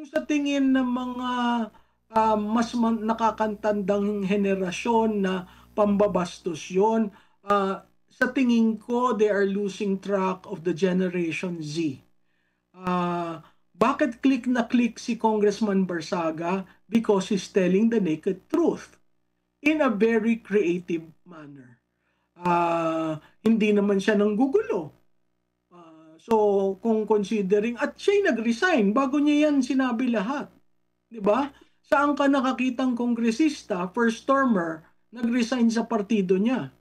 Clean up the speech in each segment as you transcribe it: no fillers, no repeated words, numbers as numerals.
sa tingin ng mga nakakatandang henerasyon na pambabastos yon, sa tingin ko they are losing track of the Generation Z. Bakit click na click si Congressman Barsaga? Because he's telling the naked truth in a very creative manner. Hindi naman siya nanggugulo. So kung considering, at siya'y nag-resign bago niya yan sinabi lahat. 'Di ba? Saan ka nakakitang kongresista, first termer, nag-resign sa partido niya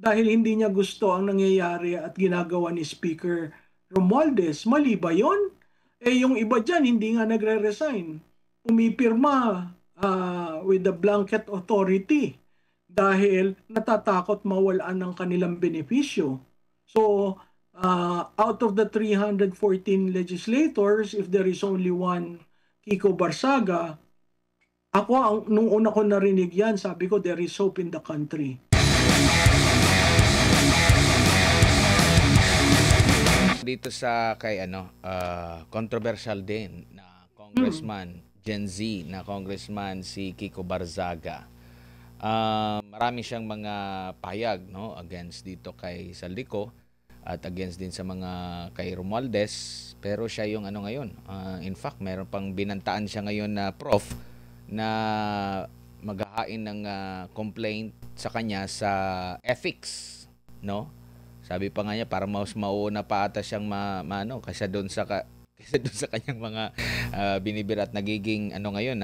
dahil hindi niya gusto ang nangyayari at ginagawa ni Speaker Romualdez? Mali ba 'yon? Yung iba diyan hindi nga nagre-resign. Pumipirma with the blanket authority dahil natatakot mawalan ng kanilang benepisyo. So, out of the 314 legislators, if there is only one Kiko Barsaga, nung una ko narinig yan, sabi ko, there is hope in the country. Dito sa kay controversial din na congressman, Gen Z na congressman si Kiko Barzaga. Marami siyang mga payag against dito kay Saldico at against din sa mga kay Romualdez, pero siya yung ngayon. In fact, meron pang binantaan siya ngayon na prof na maghahain ng complaint sa kanya sa ethics, no? Sabi pa nga niya para mas mauna pa ata siyang kaysa doon sa kanyang mga binibirat nagiging ngayon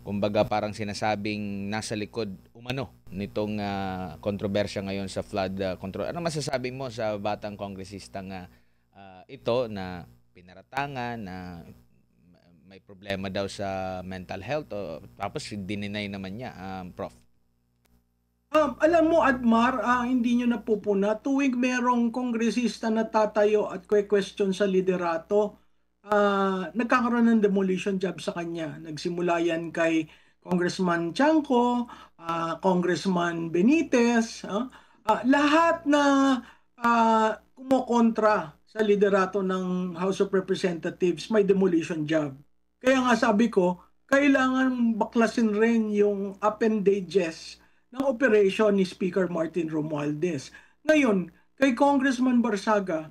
kumbaga parang sinasabing nasa likod nitong kontrobersya ngayon sa flood control. Ano masasabi mo sa batang kongresistang ito na pinaratangan na may problema daw sa mental health tapos dininay naman niya, Prof? Alam mo, Admar, hindi nyo napupuna. Tuwing merong kongresista na tatayo at question sa liderato, nagkakaroon ng demolition job sa kanya. Nagsimula yan kay Congressman Chanco, Congressman Benitez, lahat na kumokontra sa liderato ng House of Representatives may demolition job. Kaya nga sabi ko, kailangan baklasin rin yung appendages ng operation ni Speaker Martin Romualdez. Ngayon, kay Congressman Barsaga,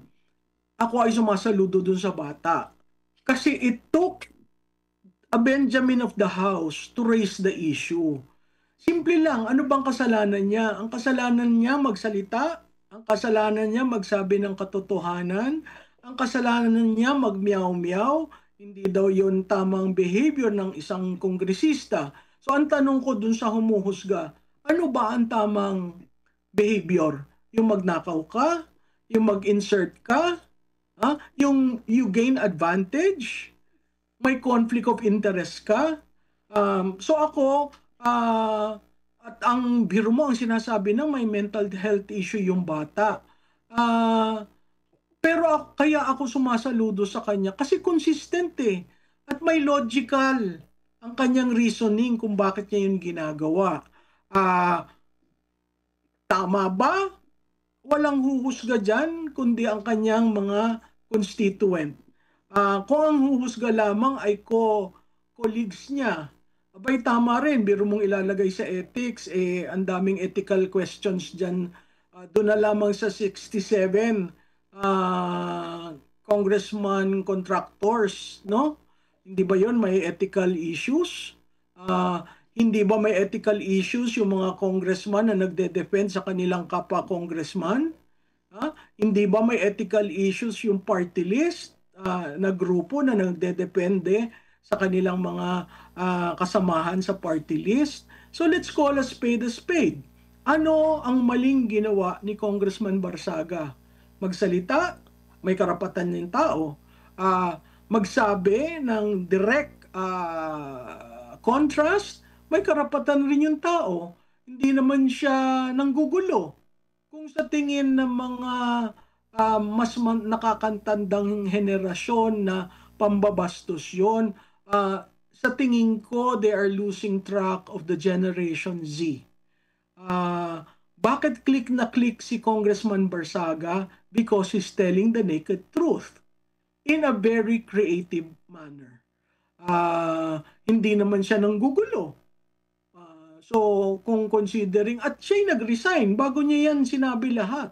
ako ay sumasaludo dun sa bata. Kasi it took a Benjamin of the House to raise the issue. Simple lang, ano bang kasalanan niya? Ang kasalanan niya magsalita, ang kasalanan niya magsabi ng katotohanan, ang kasalanan niya magmiyaw-miyaw, hindi daw yon tamang behavior ng isang kongresista. So ang tanong ko dun sa humuhusga, ano ba ang tamang behavior? Yung magnakaw ka? Yung mag-insert ka? Yung you gain advantage? May conflict of interest ka? So ako, at ang biro mo, ang sinasabi ng may mental health issue yung bata. Pero kaya ako sumasaludo sa kanya kasi consistent at may logical ang kanyang reasoning kung bakit niya yun ginagawa. Tama ba? Walang huhusga dyan, kundi ang kanyang mga constituent. Kung ang huhusga lamang ay colleagues niya, abay tama rin, biro mong ilalagay sa ethics, ang daming ethical questions dyan. Doon na lamang sa 67 congressman contractors, no? Hindi ba yon may ethical issues? Hindi ba may ethical issues yung mga congressman na nagde-defend sa kanilang kapwa-congressman? Hindi ba may ethical issues yung party list na grupo na nagde-depende sa kanilang mga kasamahan sa party list? So let's call a spade a spade. Ano ang maling ginawa ni Congressman Barsaga? Magsalita, may karapatan ng tao. Magsabi ng direct contrast, may karapatan rin yung tao. Hindi naman siya nanggugulo. Kung sa tingin ng mga nakakatandang henerasyon na pambabastos yun, sa tingin ko they are losing track of the Generation Z. Bakit click na click si Congressman Barsaga? Because he's telling the naked truth in a very creative manner. Hindi naman siya nanggugulo. So kung considering, at siya'y nag-resign bago niya yan sinabi lahat.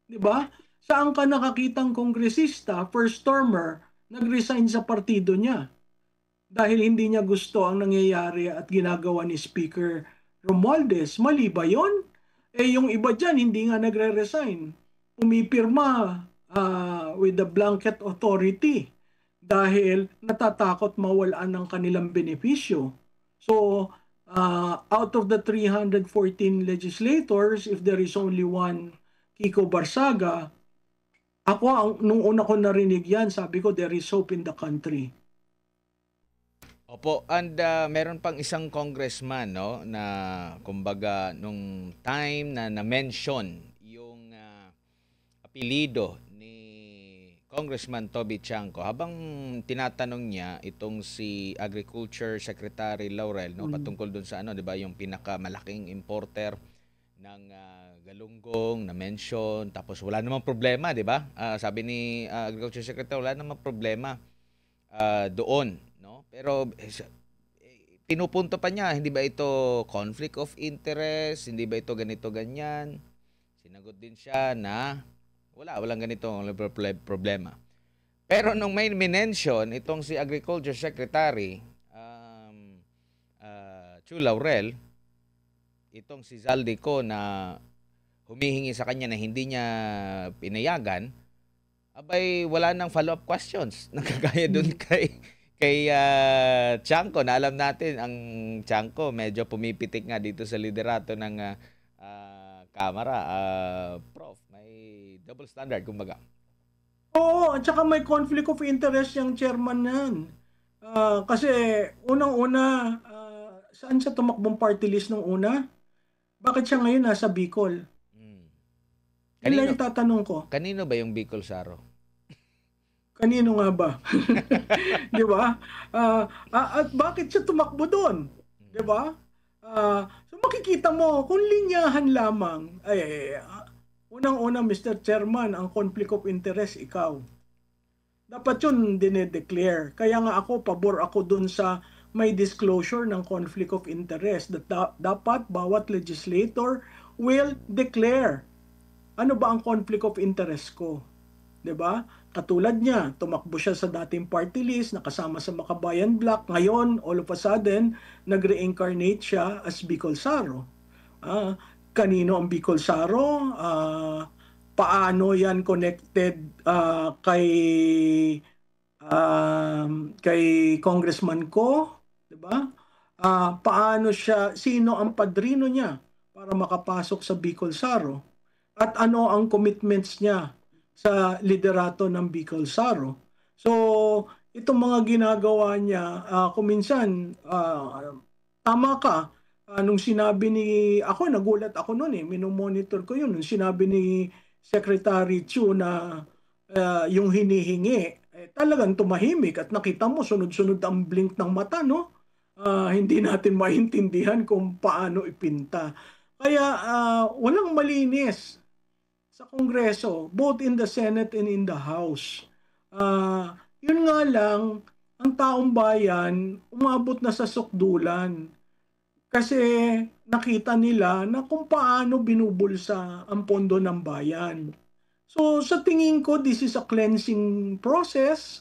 Di ba? Saan ka nakakitang kongresista, first termer, nag-resign sa partido niya? Dahil hindi niya gusto ang nangyayari at ginagawa ni Speaker Romualdez. Mali ba yun? Yung iba dyan, hindi nga nagre-resign. Pumipirma with the blanket authority dahil natatakot mawalan ng kanilang benepisyo. So, out of the 314 legislators, if there is only one Kiko Barsaga, nung una ko narinig yan, sabi ko, there is hope in the country. Opo, and meron pang isang congressman, no, na kumbaga nung time na na-mention yung apelido ni Congressman Toby Chanco, habang tinatanong niya itong si Agriculture Secretary Laurel, no, patungkol dun sa ano, 'di ba, yung pinakamalaking importer ng galunggong na mention, tapos wala namang problema, 'di ba? Sabi ni Agriculture Secretary, wala namang problema doon, no? Pero pinupunto pa niya, hindi ba ito conflict of interest? Hindi ba ito ganito ganyan? Sinagot din siya na walang ganito problema. Pero nung may mention itong si Agriculture Secretary Chu Laurel, itong si Zaldico na humihingi sa kanya na hindi niya pinayagan, abay wala nang follow-up questions. Nakagaya doon kay Chanco, na alam natin ang Chanco medyo pumipitik nga dito sa liderato ng Kamara. Prof, may double standard kumbaga. Oo, at saka may conflict of interest yung chairman nan. Kasi unang-una, saan siya tumakbong party list nung una? Bakit siya ngayon nasa Bicol? Yun lang yung tatanong ko. Kanino ba yung Bicol Saro? Kanino nga ba? Di ba? At bakit siya tumakbo doon? Di ba? So makikita mo, kung linyahan lamang, unang-una, Mr. Chairman, ang conflict of interest, ikaw. Dapat yun dinedeclare. Kaya nga ako, pabor ako dun sa may disclosure ng conflict of interest. Dapat bawat legislator will declare ano ba ang conflict of interest ko. 'Di ba? Katulad niya, tumakbo siya sa dating party list, nakasama sa Makabayan Bloc. Ngayon, all of a sudden, nag-reincarnate siya as Bicol Saro. Kanino ang Bicol Saro? Paano yan connected kay Congressman Ko? 'Di ba? Paano siya, sino ang padrino niya para makapasok sa Bicol Saro? At ano ang commitments niya sa liderato ng Bicol Saro? So, itong mga ginagawa niya, kuminsan, tama ka. Nung sinabi ako, nagulat ako noon minomonitor ko yun. Nung sinabi ni Secretary Chu na yung hinihingi, talagang tumahimik at nakita mo, sunod-sunod ang blink ng mata, no? Hindi natin maintindihan kung paano ipinta. Kaya walang malinis sa Kongreso, both in the Senate and in the House. Yun nga lang, ang taong bayan umabot na sa sukdulan. Kasi nakita nila na kung paano binubulsa ang pondo ng bayan. So sa tingin ko, this is a cleansing process.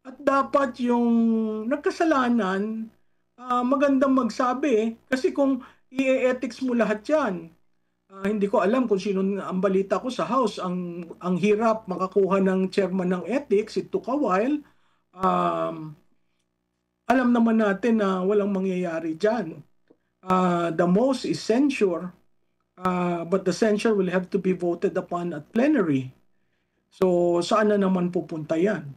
At dapat yung nagkasalanan, magandang magsabi. Kasi kung i-ethics mo lahat yan, hindi ko alam kung sino ang balita ko sa House. Ang hirap makakuha ng chairman ng ethics. It took a while. Alam naman natin na walang mangyayari dyan. The most is censure. But the censure will have to be voted upon at plenary. So saan na naman pupunta yan?